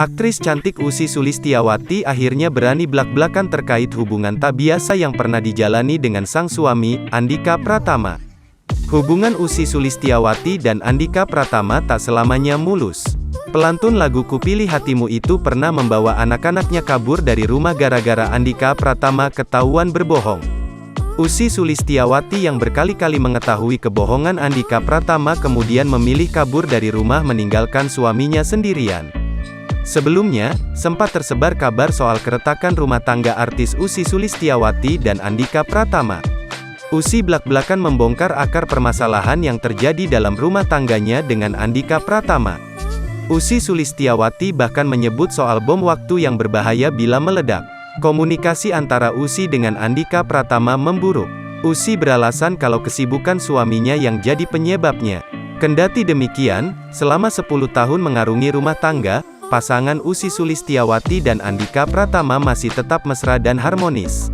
Aktris cantik Ussy Sulistyawati akhirnya berani blak-blakan terkait hubungan tak biasa yang pernah dijalani dengan sang suami, Andhika Pratama. Hubungan Ussy Sulistyawati dan Andhika Pratama tak selamanya mulus. Pelantun lagu Kupilih Hatimu itu pernah membawa anak-anaknya kabur dari rumah gara-gara Andhika Pratama ketahuan berbohong. Ussy Sulistyawati yang berkali-kali mengetahui kebohongan Andhika Pratama kemudian memilih kabur dari rumah meninggalkan suaminya sendirian. Sebelumnya, sempat tersebar kabar soal keretakan rumah tangga artis Ussy Sulistyawati dan Andhika Pratama. Ussy blak-blakan membongkar akar permasalahan yang terjadi dalam rumah tangganya dengan Andhika Pratama. Ussy Sulistyawati bahkan menyebut soal bom waktu yang berbahaya bila meledak. Komunikasi antara Ussy dengan Andhika Pratama memburuk. Ussy beralasan kalau kesibukan suaminya yang jadi penyebabnya. Kendati demikian, selama 10 tahun mengarungi rumah tangga, pasangan Ussy Sulistyawati dan Andhika Pratama masih tetap mesra dan harmonis.